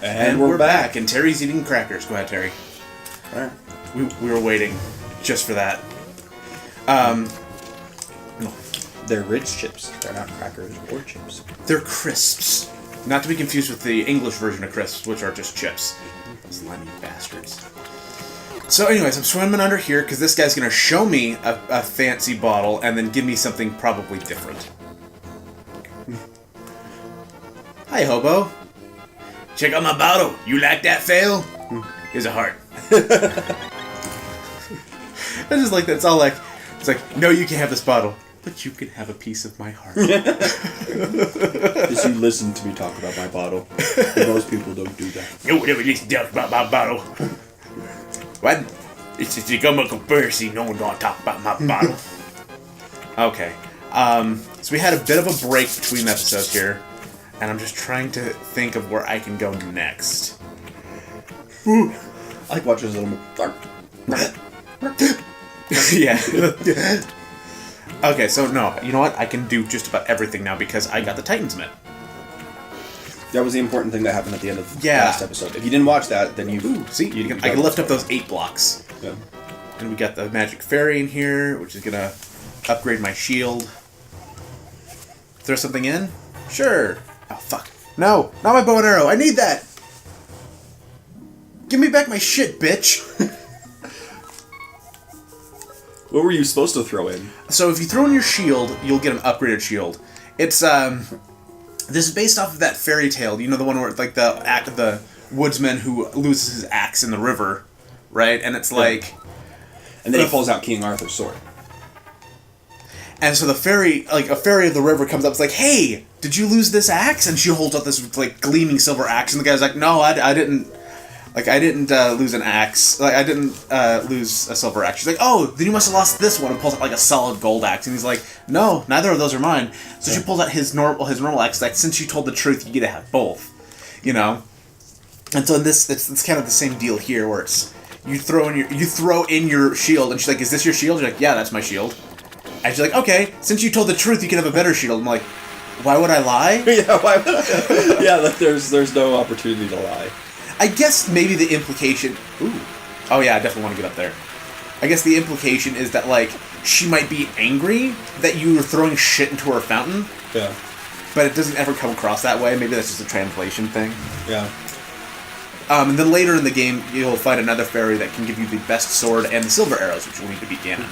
And we're back. And Terry's eating crackers. Go ahead, Terry. All right. We were waiting just for that. No. They're Ritz chips. They're not crackers or chips. They're crisps. Not to be confused with the English version of crisps, which are just chips. Slimy bastards. So anyways, I'm swimming under here because this guy's going to show me a fancy bottle and then give me something probably different. Hi, hobo. Check out my bottle. You like that, fail? Here's a heart. I just like that. It's all like, it's like, no, you can't have this bottle, but you can have a piece of my heart. Because you listen to me talk about my bottle. Most people don't do that. No one ever listens to talk about my bottle. What? It's just a gumbo conspiracy. No one gonna talk about my bottle. Okay. So we had a bit of a break between episodes here, and I'm just trying to think of where I can go next. I like watching this little. Yeah. Okay, so no, you know what? I can do just about everything now because I got the Titan's Mitt. That was the important thing that happened at the end of the last episode. If you didn't watch that, then I can lift up those 8 blocks. Yeah. And we got the magic fairy in here, which is gonna upgrade my shield. Throw something in? Sure. Oh fuck. No, not my bow and arrow. I need that. Give me back my shit, bitch. What were you supposed to throw in? So if you throw in your shield, you'll get an upgraded shield. It's this is based off of that fairy tale. You know, the one where like the woodsman who loses his axe in the river, right? And it's like, and then he pulls out King Arthur's sword. And so the fairy, like a fairy of the river, comes up. It's like, hey, did you lose this axe? And she holds up this like gleaming silver axe, and the guy's like, no, I didn't. Like, I didn't lose an axe. Like, I didn't lose a silver axe. She's like, oh, then you must have lost this one, and pulls out, like, a solid gold axe. And he's like, no, neither of those are mine. So she pulls out his normal axe. Like, since you told the truth, you get to have both. You know? And so in this, it's kind of the same deal here, where it's, you throw in your shield, and she's like, is this your shield? You're like, yeah, that's my shield. And she's like, okay, since you told the truth, you can have a better shield. I'm like, why would I lie? Yeah, why would I? Yeah, like, there's no opportunity to lie. I guess maybe the implication... Ooh. Oh yeah, I definitely want to get up there. I guess the implication is that, like, she might be angry that you were throwing shit into her fountain. Yeah. But it doesn't ever come across that way. Maybe that's just a translation thing. Yeah. And then later in the game, you'll find another fairy that can give you the best sword and the silver arrows, which you'll need to beat Ganon.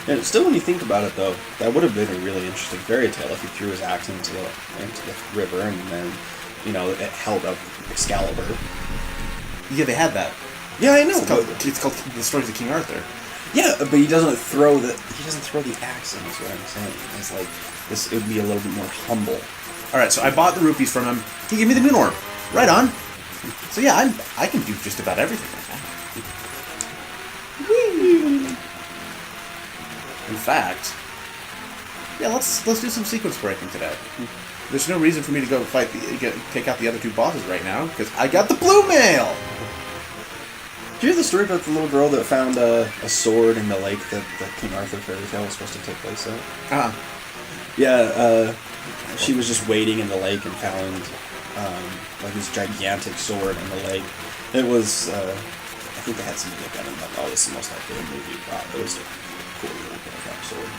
And still, when you think about it, though, that would have been a really interesting fairy tale if he threw his axe into the river and then... You know, it held up Excalibur. Yeah, they had that. Yeah, I know. It's called The Stories of King Arthur. Yeah, but he doesn't throw the axe in. Is what I'm saying. It's like this. It would be a little bit more humble. All right, so I bought the rupees from him. He gave me the moon orb. Right on. So yeah, I can do just about everything right now. Whee! In fact, yeah, let's do some sequence breaking today. There's no reason for me to go take out the other 2 bosses right now, because I got the blue mail! Did you hear the story about the little girl that found a sword in the lake that the King Arthur fairy tale was supposed to take place at? Uh-huh. Yeah, she was just wading in the lake and found like this gigantic sword in the lake. It was, I think they had somebody look at it and like, oh, this is most likely a movie. Wow, it was a cool little sword.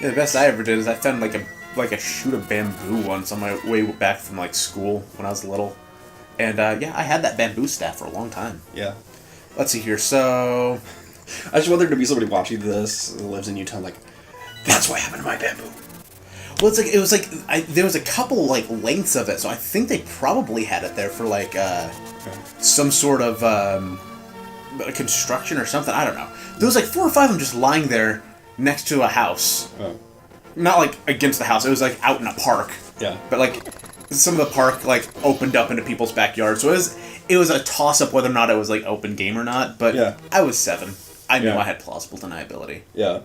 Yeah, the best I ever did is I found like a shoot of bamboo once on my way back from like school when I was little, and yeah, I had that bamboo staff for a long time. Yeah. Let's see here. So, I just want there to be somebody watching this who lives in Utah, like, that's what happened to my bamboo. Well, there was a couple like lengths of it, so I think they probably had it there for like some sort of construction or something. I don't know. There was like 4 or 5 of them just lying there next to a house. Oh. Not like against the house. It was like out in a park. Yeah. But like some of the park like opened up into people's backyards, so it was a toss up whether or not it was like open game or not. But yeah. I was 7. I knew I had plausible deniability. Yeah.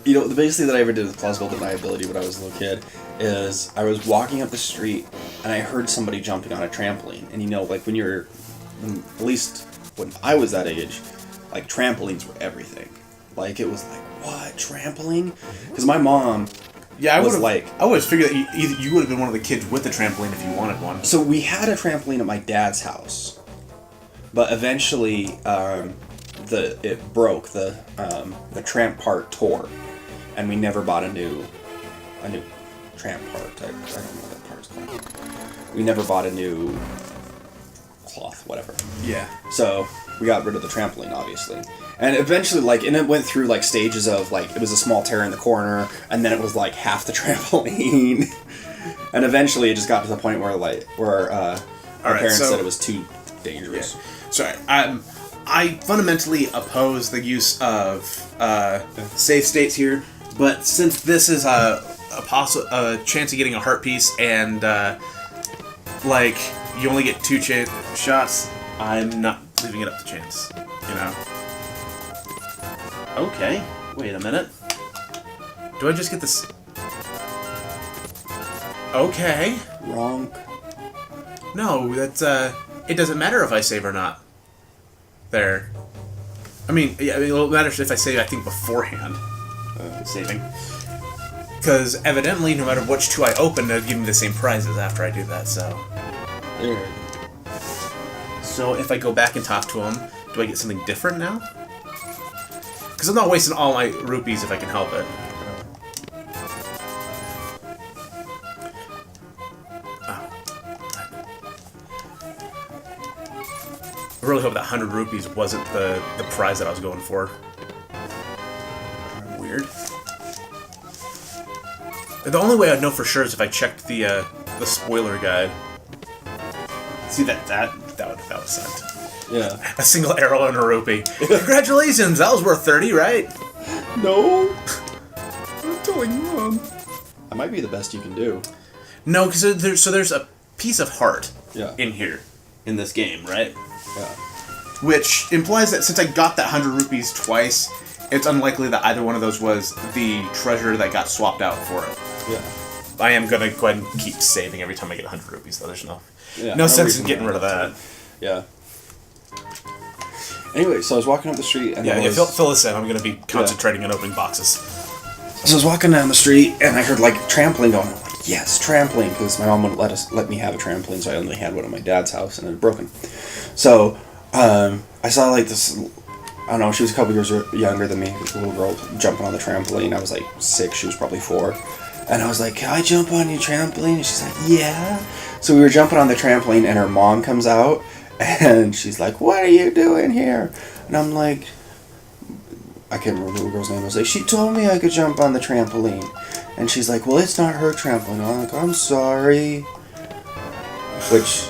You know, the biggest thing that I ever did with plausible deniability when I was a little kid is I was walking up the street and I heard somebody jumping on a trampoline. And you know, like at least when I was that age, like trampolines were everything. Like it was like, what, trampoline? Because my mom Yeah, I was would like. I always figured that you would have been one of the kids with the trampoline if you wanted one. So we had a trampoline at my dad's house, but eventually it broke. The tramp part tore, and we never bought a new tramp part. I don't know what that part's called. We never bought a new cloth, whatever. Yeah. So we got rid of the trampoline, obviously. And eventually, and it went through, stages of, it was a small tear in the corner, and then it was, half the trampoline. And eventually it just got to the point where, our parents said it was too dangerous. Yeah. Sorry, I fundamentally oppose the use of save states here, but since this is a chance of getting a heart piece, and, you only get 2 shots, I'm not leaving it up to chance, you know? Okay, wait a minute. Do I just get this? Okay. Wrong. No, that's, it doesn't matter if I save or not. There. I mean, it matters if I save, I think, beforehand. Saving. Because, evidently, no matter which 2 I open, they'll give me the same prizes after I do that, so... There. So, if I go back and talk to them, do I get something different now? Because I'm not wasting all my rupees if I can help it. I really hope that 100 rupees wasn't the prize that I was going for. Weird. The only way I'd know for sure is if I checked the spoiler guide. See that was sent. Yeah. A single arrow and a rupee. Congratulations, that was worth 30, right? No. I'm telling you, Mom. That might be the best you can do. No, because there's a piece of heart in here in this game, right? Yeah. Which implies that since I got that 100 rupees twice, it's unlikely that either one of those was the treasure that got swapped out for it. Yeah. I am gonna go ahead and keep saving every time I get 100 rupees, though. There's no no sense in getting rid of that. Yeah. Anyway, so I was walking up the street and fill this in. I'm gonna be concentrating on opening boxes. So I was walking down the street and I heard trampoline going. I'm like, yes, trampoline, because my mom wouldn't let me have a trampoline, so I only had one at my dad's house and it was broken. So I saw this. I don't know. She was a couple years younger than me. A little girl jumping on the trampoline. I was 6. She was probably 4. And I was like, "Can I jump on your trampoline?" And she's like, "Yeah." So we were jumping on the trampoline, and her mom comes out, and she's like, "What are you doing here?" And I'm like, I can't remember the girl's name. I was like, "She told me I could jump on the trampoline." And she's like, "Well, it's not her trampoline." I'm like, "I'm sorry." Which,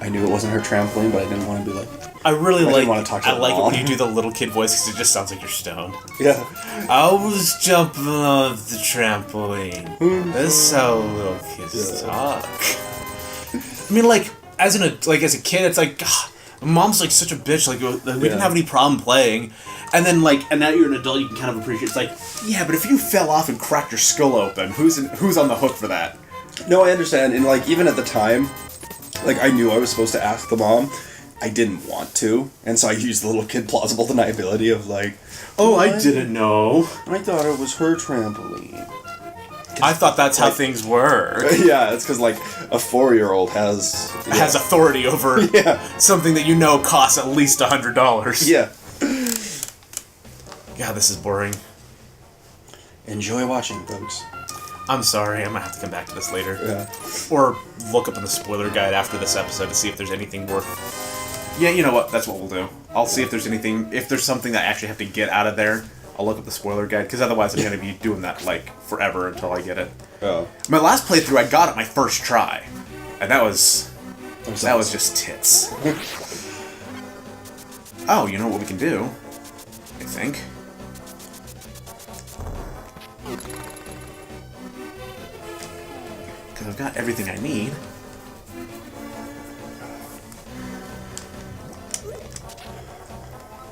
I knew it wasn't her trampoline, but I didn't want to be like... I really want to talk to I like it when mom. you do the little kid voice, because it just sounds like you're stoned. Yeah. I was jumping off the trampoline. That's how little kids talk. I mean, as a kid, it's God, mom's such a bitch. We didn't have any problem playing, and then and now you're an adult, you can kind of appreciate. It's yeah, but if you fell off and cracked your skull open, who's on the hook for that? No, I understand, and even at the time, I knew I was supposed to ask the mom. I didn't want to, and so I used the little kid plausible deniability of oh, I didn't know. I thought it was her trampoline. I thought that's how things were. Yeah, it's because a 4-year-old has authority over something that costs at least $100. Yeah. God, this is boring. Enjoy watching, folks. I'm sorry, I'm gonna have to come back to this later. Yeah. Or look up in the spoiler guide after this episode to see if there's anything worth... Yeah, you know what? That's what we'll do. I'll see if there's something that I actually have to get out of there. I'll look up the spoiler guide, because otherwise I'm going to be doing that, forever until I get it. Oh. My last playthrough, I got it my first try. And that was just tits. Oh, you know what we can do? I think. Because I've got everything I need.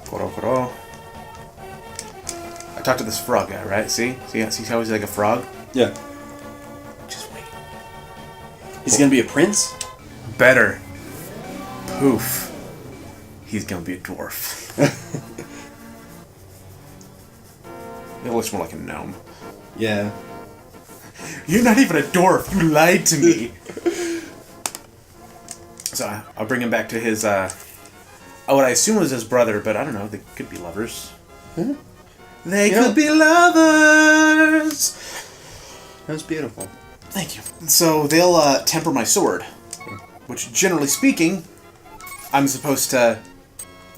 Koro. I talked to this frog guy, right? See how he's like a frog? Yeah. Just wait. He's gonna be a prince? Better. Poof. He's gonna be a dwarf. It looks more like a gnome. Yeah. You're not even a dwarf. You lied to me. So I'll bring him back to his, what I assume was his brother, but I don't know. They could be lovers. Hmm? They could be lovers. That was beautiful. Thank you. So they'll temper my sword, which, generally speaking, I'm supposed to...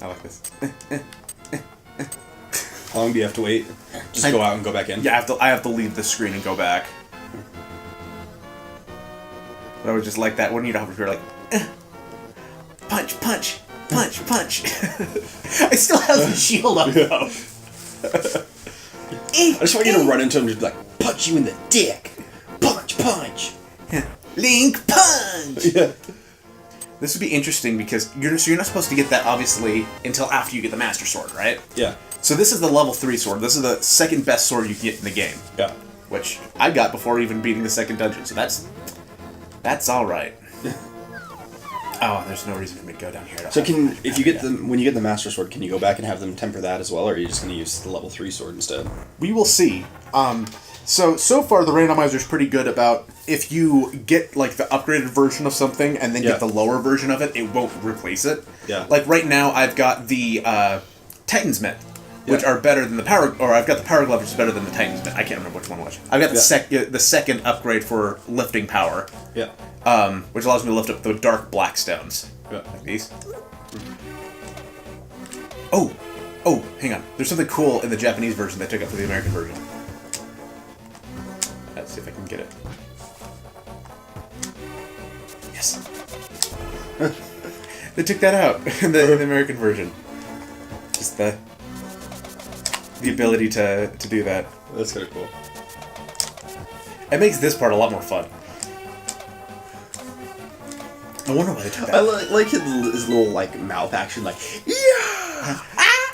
I like this. How long do you have to wait? Just go out and go back in? Yeah, I have to leave the screen and go back. But I would just like that when you don't have to be like, punch, punch, punch, punch. I still have the shield up, though. I just want you to run into him and just be like, punch you in the dick. Punch, punch. Link punch. Yeah. This would be interesting because you're not supposed to get that, obviously, until after you get the Master Sword, right? Yeah. So this is the level 3 sword. This is the second best sword you can get in the game. Yeah. Which I got before even beating the second dungeon, so that's all right. Oh, there's no reason for me to go down here. So if you get when you get the Master Sword, can you go back and have them temper that as well, or are you just going to use the level 3 sword instead? We will see. So far the randomizer is pretty good about if you get like the upgraded version of something and then get the lower version of it, it won't replace it. Yeah. Like right now, I've got the Titan's Mitt, which are better than the Power, or I've got the Power Glove, which is better than the Titan's Mitt. I can't remember which one was. I've got the second upgrade for lifting power. Yeah. Which allows me to lift up the dark black stones. Yeah. Like these. Oh, hang on. There's something cool in the Japanese version they took up for the American version. Let's see if I can get it. Yes. They took that out in the American version. Just the ability to do that. That's kind of cool. It makes this part a lot more fun. I wonder why they took that. I like his little like mouth action, like yeah.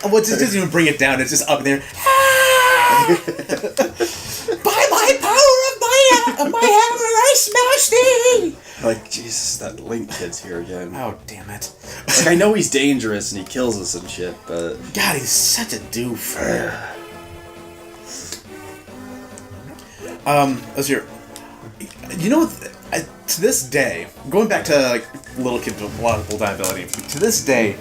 Well, it doesn't even bring it down. It's just up in there. By my power of my hammer, I smash thee! Like, Jesus, that Link kid's here again. Oh, damn it. Like, I know he's dangerous and he kills us and shit, but... God, he's such a doof. Let's hear. You know, to this day, going back to, like, little kids with a lot of full-time ability, to this day,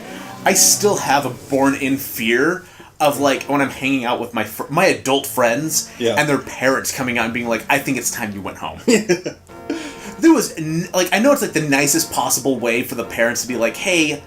I still have a born-in fear of, like, when I'm hanging out with my adult friends, and their parents coming out and being like, I think it's time you went home. There was, like, I know it's, like, the nicest possible way for the parents to be like, hey,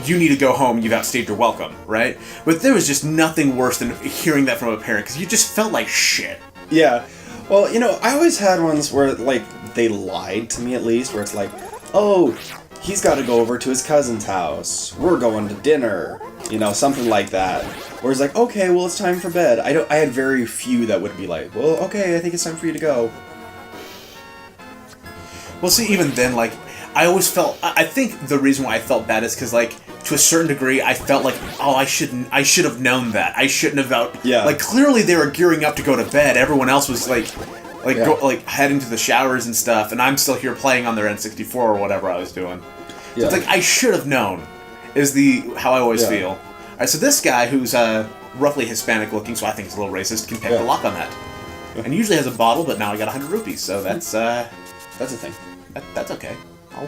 you need to go home, you've outstayed your welcome, right? But there was just nothing worse than hearing that from a parent, because you just felt like shit. Yeah. Well, you know, I always had ones where, like, they lied to me at least, where it's like, oh, he's got to go over to his cousin's house. We're going to dinner. You know, something like that. Where it's like, okay, well, it's time for bed. I had very few that would be like, well, okay, I think it's time for you to go. Well, see, even then, like, I always felt... I think the reason why I felt bad is because, like, to a certain degree, I felt like, oh, I should have known that. I shouldn't have out... Yeah. Like, clearly they were gearing up to go to bed. Everyone else was, like heading to the showers and stuff, and I'm still here playing on their N64 or whatever I was doing. So it's like, I should have known, is how I always feel. Alright, so this guy, who's roughly Hispanic looking, so I think he's a little racist, can pick the lock on that. And usually has a bottle, but now I got 100 rupees, so that's a thing. That's okay. I'll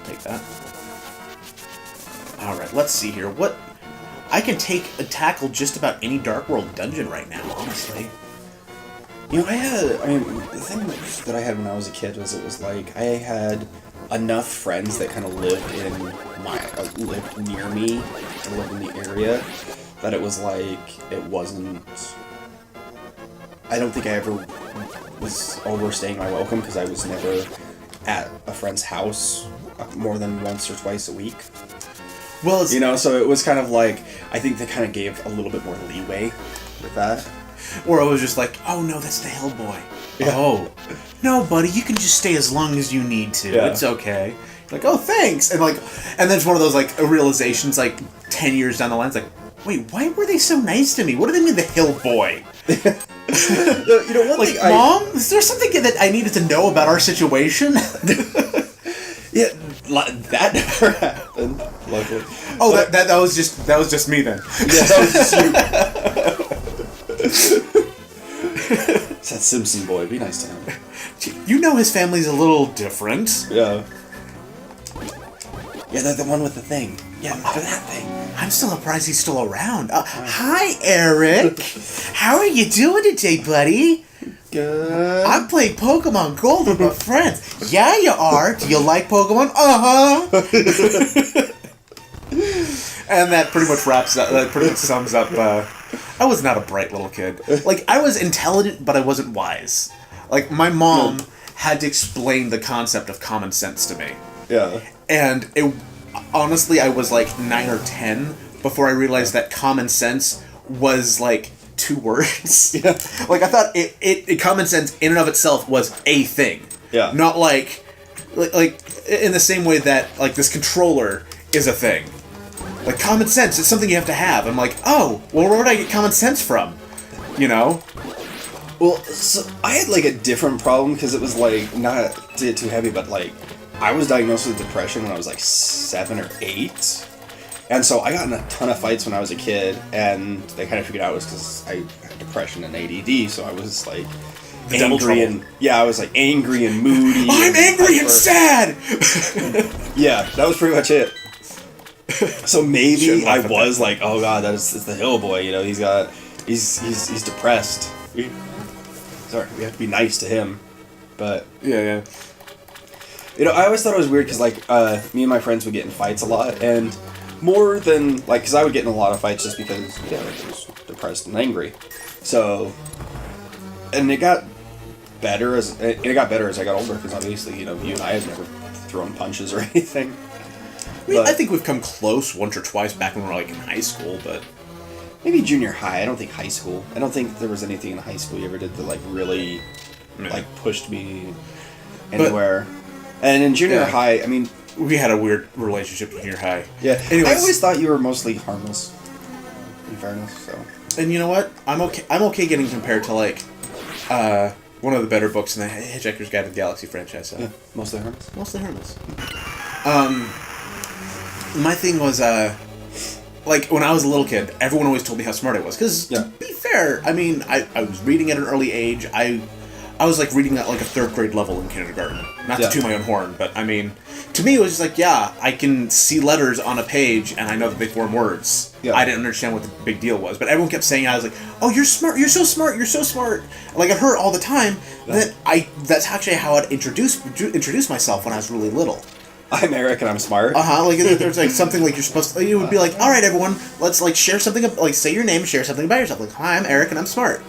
take that. Alright, let's see here. I can tackle just about any Dark World dungeon right now, honestly. You know, the thing that I had when I was a kid was it was like, I had enough friends that kind of lived near me, and lived in the area, that it was like, it wasn't... I don't think I ever was overstaying my welcome, because I was never at a friend's house more than once or twice a week. Well, you know, so it was kind of like, I think they kind of gave a little bit more leeway with that. Or I was just like, oh no, that's the Hellboy. Yeah. Oh. No, buddy, you can just stay as long as you need to. Yeah. It's okay. Like, oh, thanks. And then it's one of those, like, realizations, like, 10 years down the line, it's like, wait, why were they so nice to me? What do they mean, the Hellboy? You know, one thing Mom, is there something that I needed to know about our situation? Yeah, that never happened. Luckily. Oh, that was just me then. Yeah, that was just you. It's that Simpson boy. Be nice to him. You know his family's a little different. Yeah. Yeah, they're the one with the thing. Yeah, for that thing. I'm still surprised he's still around. Hi, Erik. How are you doing today, buddy? Good. I'm playing Pokemon Gold with my friends. Yeah, you are. Do you like Pokemon? Uh-huh. And that pretty much wraps up, that pretty much sums up, I was not a bright little kid. Like, I was intelligent, but I wasn't wise. Like, my mom had to explain the concept of common sense to me. Yeah. And honestly, I was like 9 or 10 before I realized that common sense was like 2 words. Yeah. Like, I thought it common sense in and of itself was a thing. Yeah. Not like in the same way that like this controller is a thing. Like, common sense is something you have to have. I'm like, oh, well, where would I get common sense from? You know? Well, so I had like a different problem because it was like not too heavy, but like I was diagnosed with depression when I was like 7 or 8, and so I got in a ton of fights when I was a kid, and they kind of figured out it was because I had depression and ADD, so I was like angry and I was like angry and moody. I'm angry and sad. Yeah, that was pretty much it. So maybe I was like, oh god, it's the hill boy, you know, he's depressed. Sorry, we have to be nice to him, but Yeah. you know, I always thought it was weird because like me and my friends would get in fights a lot, and more than like because I would get in a lot of fights just because like, I was depressed and angry. So, and it got better as I got older because obviously, you know, you and I have never thrown punches or anything. I mean, I think we've come close once or twice back when we were like in high school, but maybe junior high. I don't think high school. I don't think there was anything in high school you ever did that like really like pushed me anywhere. And in junior high, I mean, we had a weird relationship in junior high. Yeah. Anyways, I always thought you were mostly harmless. In fairness, so. And you know what? I'm okay getting compared to like one of the better books in the Hitchhiker's Guide to the Galaxy franchise. So. Yeah, mostly harmless. Mostly harmless. My thing was, like, when I was a little kid, everyone always told me how smart I was. Because, to be fair, I mean, I was reading at an early age. I was, like, reading at, like, a 3rd grade level in kindergarten. Not to toot my own horn, but, I mean, to me, it was just like, yeah, I can see letters on a page, and I know that they form words. Yeah. I didn't understand what the big deal was. But everyone kept saying, I was like, oh, you're smart, you're so smart, you're so smart. Like, I heard all the time that that's actually how I'd introduce myself when I was really little. I'm Erik and I'm smart. Like there's like something like you're supposed to. You would be like, all right, everyone, let's like share something. Like say your name, share something about yourself. Like, hi, I'm Erik and I'm smart.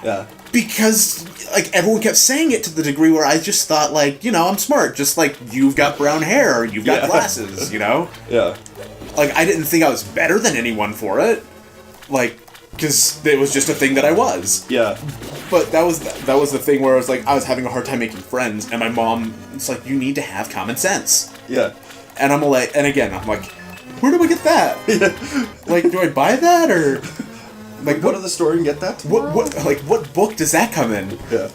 Yeah. Because like everyone kept saying it to the degree where I just thought like, you know, I'm smart. Just like you've got brown hair or you've got glasses. You know. Yeah. Like I didn't think I was better than anyone for it. Like, because it was just a thing that I was. Yeah. But that was the thing where I was like, I was having a hard time making friends, and my mom, it's like, you need to have common sense. Yeah. And I'm like, and again, I'm like, where do I get that? Yeah. Like, do I buy that or like go to the store and get that tomorrow? What book does that come in? Yeah.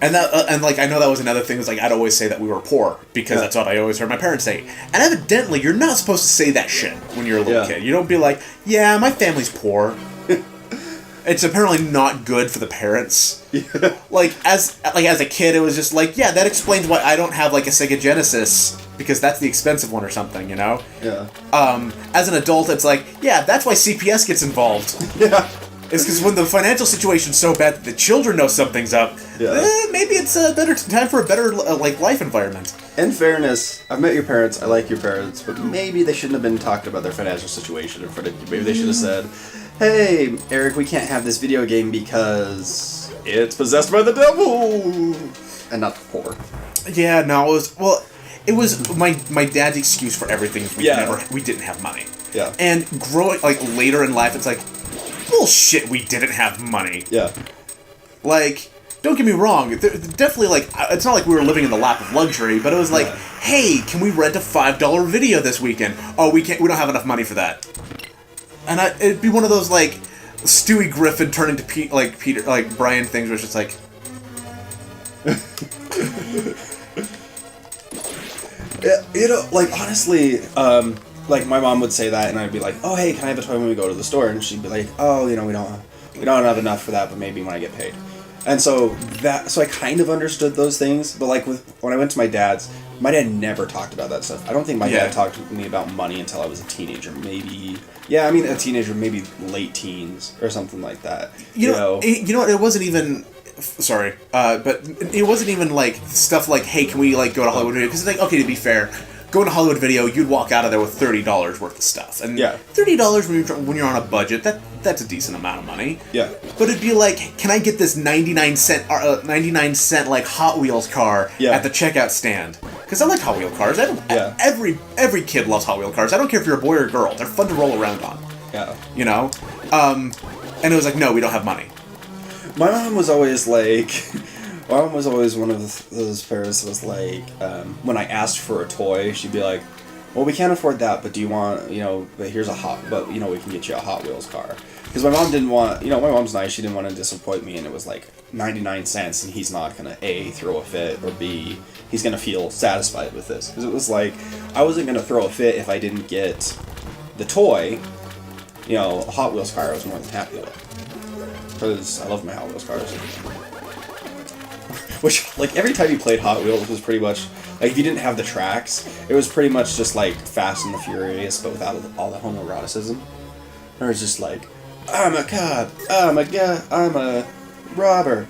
And that and like I know that was another thing was like I'd always say that we were poor because that's what I always heard my parents say. And evidently, you're not supposed to say that shit when you're a little kid. You don't be like, yeah, my family's poor. It's apparently not good for the parents. Yeah. Like as a kid, it was just like, yeah, that explains why I don't have like a Sega Genesis because that's the expensive one or something, you know? Yeah. As an adult, it's like, yeah, that's why CPS gets involved. Yeah. It's because when the financial situation's so bad that the children know something's up, maybe it's a better time for a better life environment. In fairness, I've met your parents, I like your parents, but maybe they shouldn't have been talking about their financial situation in front of you. Maybe they should have said, hey, Erik, we can't have this video game because it's possessed by the devil! And not the poor. Yeah, no, it was my dad's excuse for everything. We didn't have money. Yeah. And growing, like, later in life, it's like, bullshit, we didn't have money. Yeah. Like, don't get me wrong, definitely, like, it's not like we were living in the lap of luxury, but it was like, hey, can we rent a $5 video this weekend? Oh, we don't have enough money for that. And it'd be one of those, like, Stewie Griffin turning to Peter, like, Brian things where it's just like... Yeah, you know, like, honestly, like, my mom would say that, and I'd be like, oh, hey, can I have a toy when we go to the store? And she'd be like, oh, you know, we don't have enough for that, but maybe when I get paid. And so I kind of understood those things, but like when I went to my dad's, my dad never talked about that stuff. I don't think my dad talked to me about money until I was a teenager, maybe. Yeah, I mean a teenager, maybe late teens or something like that. You know, it wasn't even. Sorry, but it wasn't even like stuff like, hey, can we like go to Hollywood Video? Because it's like, okay, to be fair, going to Hollywood Video, you'd walk out of there with $30 worth of stuff, and $30 when you're on a budget, that's a decent amount of money. Yeah, but it'd be like, can I get this 99-cent like Hot Wheels car at the checkout stand? Because I like Hot Wheel cars. Every kid loves Hot Wheel cars. I don't care if you're a boy or a girl. They're fun to roll around on. Yeah, you know, and it was like, no, we don't have money. My mom was always like, one of those parents that was like, when I asked for a toy, she'd be like, well, we can't afford that, but do you want, but here's but we can get you a Hot Wheels car. Because my mom didn't want, my mom's nice, she didn't want to disappoint me, and it was like 99 cents, and he's not going to A, throw a fit, or B, he's going to feel satisfied with this. Because it was like, I wasn't going to throw a fit if I didn't get the toy, a Hot Wheels car I was more than happy with. Because I love my Hot Wheels cars. Which, like, every time you played Hot Wheels was pretty much, like, if you didn't have the tracks, it was pretty much just like Fast and the Furious, but without all the homoeroticism. Or it's just like, I'm a cop, I'm a guy, I'm a robber.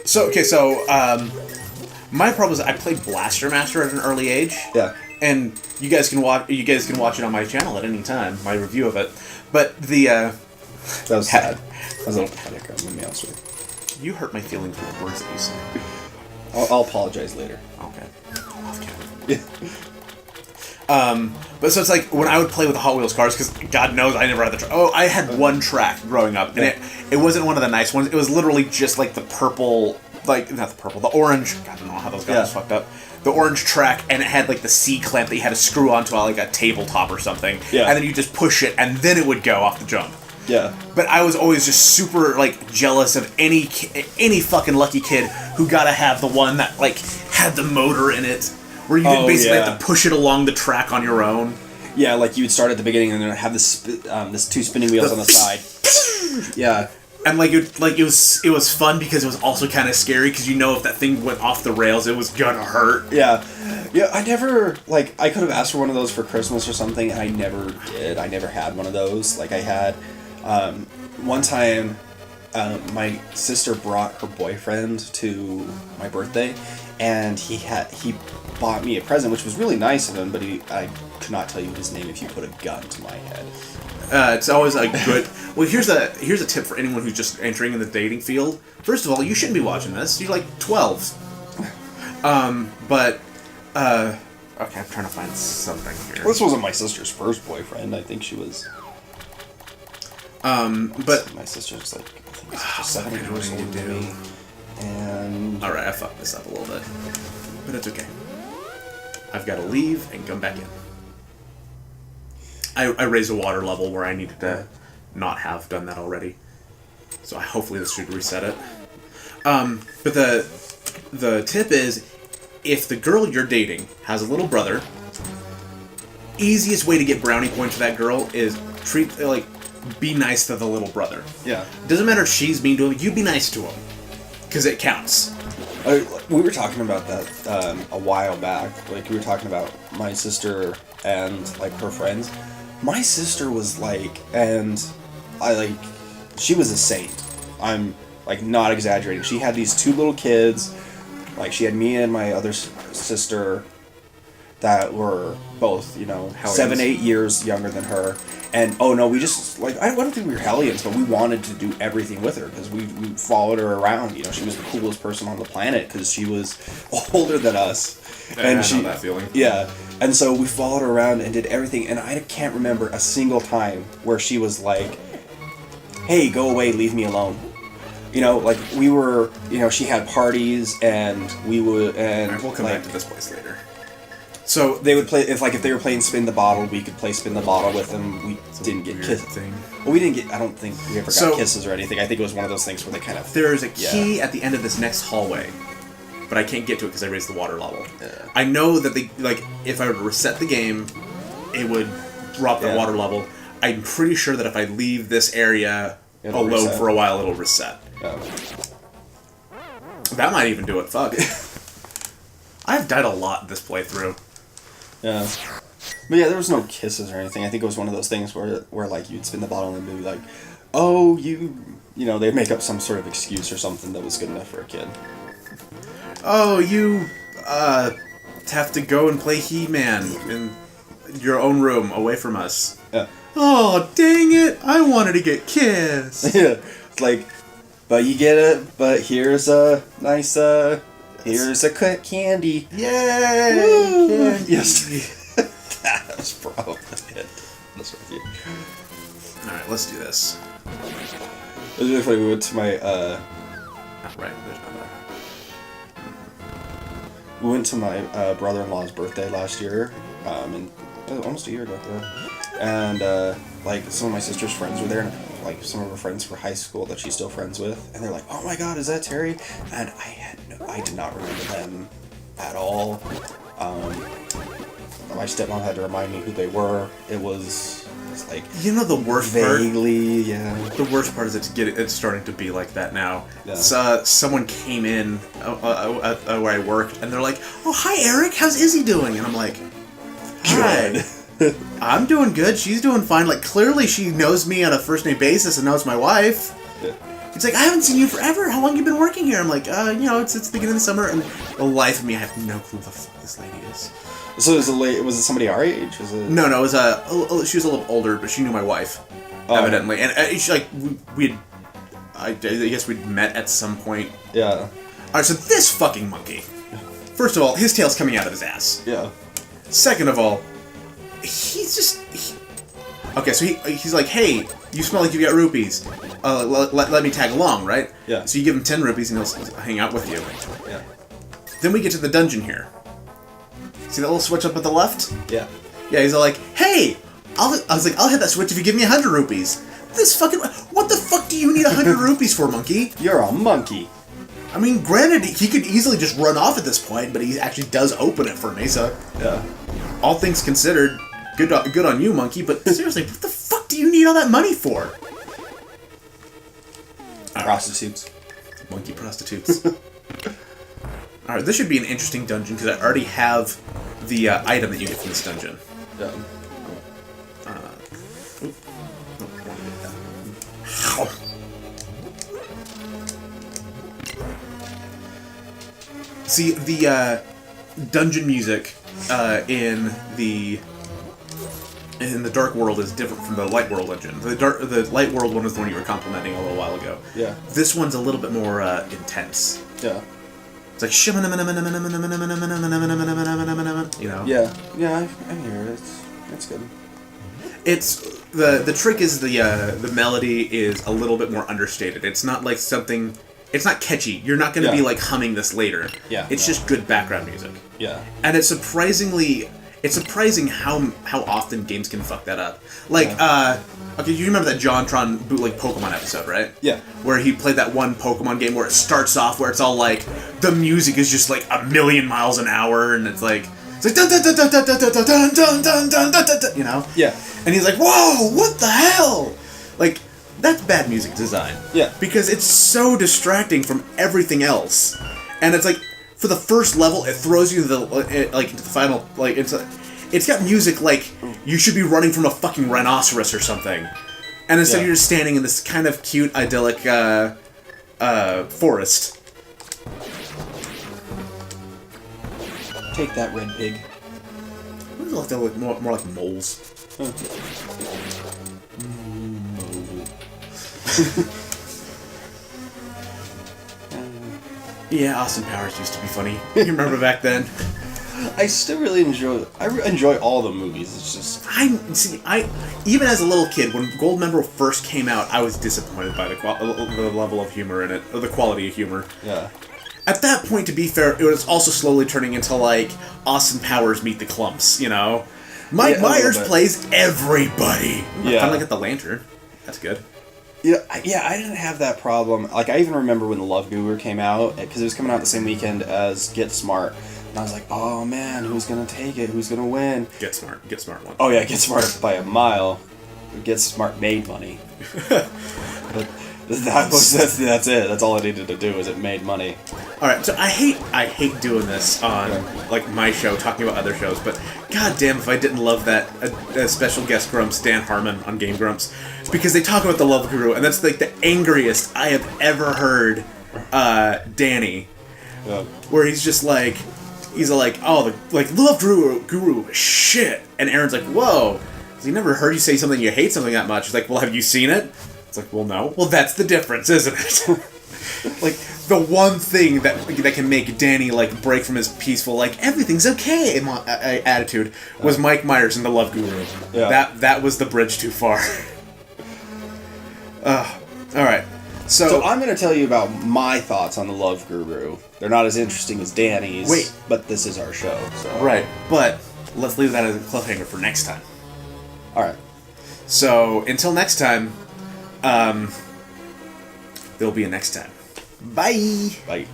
So, my problem is I played Blaster Master at an early age. Yeah. And you guys can watch it on my channel at any time, my review of it. But that was sad. I was a little pathetic, I'm going to be honest with you. You hurt my feelings with the words that you said. I'll apologize later. Okay. Yeah. But so it's like when I would play with the Hot Wheels cars, because God knows I never had the track. Oh, I had one track growing up, and it wasn't one of the nice ones. It was literally just like the purple, the orange. God, I don't know how those guys fucked up. The orange track, and it had like the C clamp that you had to screw onto like a tabletop or something. Yeah. And then you just push it, and then it would go off the jump. Yeah. But I was always just super, like, jealous of any fucking lucky kid who got to have the one that, like, had the motor in it, where you didn't basically have to push it along the track on your own. Yeah, like you would start at the beginning and then have this two spinning wheels on the side. Yeah. And, it was fun because it was also kind of scary because if that thing went off the rails, it was gonna hurt. Yeah. Yeah, I never, I could have asked for one of those for Christmas or something, and I never did. I never had one of those. Like, I had... one time, my sister brought her boyfriend to my birthday, and he bought me a present, which was really nice of him, but I could not tell you his name if you put a gun to my head. It's always a good... Well, here's a tip for anyone who's just entering in the dating field. First of all, you shouldn't be watching this. You're like 12. Okay, I'm trying to find something here. Well, this wasn't my sister's first boyfriend. I think she was... but my sister's like, I think she's 7 years older than me. And alright, I fucked this up a little bit, but it's okay. I've got to leave and come back in. I raised a water level where I needed to not have done that already, so hopefully this should reset it. But the tip is, if the girl you're dating has a little brother, easiest way to get brownie points for that girl is be nice to the little brother. Yeah. Doesn't matter if she's mean to him, you be nice to him. Because it counts. We were talking about that a while back. Like, we were talking about my sister and, her friends. My sister was she was a saint. I'm, not exaggerating. She had these two little kids. She had me and my other sister that were both, 7-8 years younger than her. And, we just, I don't think we were hellions, but we wanted to do everything with her, because we followed her around. She was the coolest person on the planet, because she was older than us. I know that feeling. Yeah. And so we followed her around and did everything, and I can't remember a single time where she was like, hey, go away, leave me alone. We were, she had parties, and we would, and... Right, we'll come back to this place later. So they would play, if they were playing Spin the Bottle, we could play Spin the Bottle with them. We didn't get kisses. Well, we didn't get, I don't think we ever got kisses or anything. I think it was one of those things where they kind of... There's a key at the end of this next hallway, but I can't get to it because I raised the water level. Yeah. I know that if I were to reset the game, it would drop the water level. I'm pretty sure that if I leave this area alone for a while, it'll reset. That might even do it. Fuck. I've died a lot this playthrough. Yeah. But yeah, there was no kisses or anything. I think it was one of those things where like you'd spin the bottle and they'd be like, oh, you know, they'd make up some sort of excuse or something that was good enough for a kid. Oh, you have to go and play He-Man in your own room away from us. Yeah. Oh, dang it! I wanted to get kissed. Yeah. It's like, but you get it. But here's a nice here's a candy. Yay! Woo! Yes. That was probably it. That's with you. All right, let's do this. It was really funny. We went to my Oh, right, there's no more. we went to my brother-in-law's birthday last year, and almost a year ago. Yeah. And like some of my sister's friends were there, and like some of her friends from high school that she's still friends with, and they're like, "Oh my God, is that Terry?" And I did not remember them at all. My stepmom had to remind me who they were. It's like, You know the worst vaguely, yeah. part? The worst part is it's starting to be like that now. Yeah. Someone came in where I worked, and they're like, "Oh, hi, Erik. How's Izzy doing?" And I'm like, "Hi. I'm doing good. She's doing fine." Like, clearly she knows me on a first-name basis and knows my wife. Yeah. It's like, "I haven't seen you forever. How long you been working here?" I'm like, it's the beginning of the summer." And the life of me, I have no clue who the fuck this lady is. So was it somebody our age? Was it? No, it was she was a little older, but she knew my wife, evidently, and she like I guess we'd met at some point. Yeah. All right, so this fucking monkey. First of all, his tail's coming out of his ass. Yeah. Second of all, he's okay. So he's like, "Hey, you smell like you got rupees. Let me tag along, right?" Yeah. So you give him 10 rupees and he'll hang out with you. Yeah. Then we get to the dungeon here. See that little switch up at the left? Yeah. Yeah, he's all like, "Hey, I was like, I'll hit that switch if you give me 100 rupees. This fucking, what the fuck do you need 100 rupees for, monkey? You're a monkey. I mean, granted, he could easily just run off at this point, but he actually does open it for me, so... Yeah. All things considered, good on you, monkey, but seriously, what the fuck do you need all that money for? Prostitutes. Monkey prostitutes. Alright, this should be an interesting dungeon, because I already have the item that you get from this dungeon. Yeah. See, the dungeon music in the Dark World is different from the Light World dungeon. The Light World one was the one you were complimenting a little while ago. Yeah. This one's a little bit more intense. Yeah. It's like you know. Yeah. Yeah. I hear it. It's good. It's the trick is the melody is a little bit more understated. It's not like something. It's not catchy. You're not going to be like humming this later. Yeah. It's just good background music. Yeah. And it's surprising how often games can fuck that up. Like, okay, you remember that JonTron bootleg Pokemon episode, right? Yeah. Where he played that one Pokemon game where it starts off where it's all like the music is just like a million miles an hour, and it's like dun dun dun dun dun dun dun dun dun dun dun dun dun, you know? Yeah. And he's like, "Whoa, what the hell?" Like, that's bad music design. Yeah. Because it's so distracting from everything else, and it's like, for the first level, it throws you into the final, like, it's got music like you should be running from a fucking rhinoceros or something, and instead you're just standing in this kind of cute, idyllic forest. Take that, red pig. What does it look more like moles? Yeah, Austin Powers used to be funny. You remember back then? I still really enjoy all the movies. It's just I even as a little kid, when Goldmember first came out, I was disappointed by the level of humor in it, or the quality of humor. Yeah. At that point, to be fair, it was also slowly turning into like Austin Powers meet the Clumps, you know? Mike Myers plays everybody. Yeah. Finally got the lantern. That's good. Yeah, I didn't have that problem. Like, I even remember when The Love Guru came out, because it was coming out the same weekend as Get Smart. And I was like, oh man, who's gonna take it? Who's gonna win? Get Smart one. Oh yeah, Get Smart by a mile. Get Smart made money. But That's it. That's all it needed to do. Is it made money. All right, so I hate doing this on like my show, talking about other shows, but goddamn if I didn't love that special guest Grumps, Dan Harmon on Game Grumps, because they talk about the Love Guru, and that's like the angriest I have ever heard Danny, where he's just like, oh, the Love Guru is shit, and Aaron's like, whoa, he never heard you say something you hate something that much. He's like, well, have you seen it? It's like, well, no. Well, that's the difference, isn't it? Like, the one thing that can make Danny, like, break from his peaceful, like, everything's okay attitude was Mike Myers in The Love Guru. Yeah. That was the bridge too far. Alright. So I'm going to tell you about my thoughts on The Love Guru. They're not as interesting as Danny's. Wait. But this is our show, so... Right, but let's leave that as a cliffhanger for next time. Alright. So, until next time, there'll be a next time. Bye! Bye.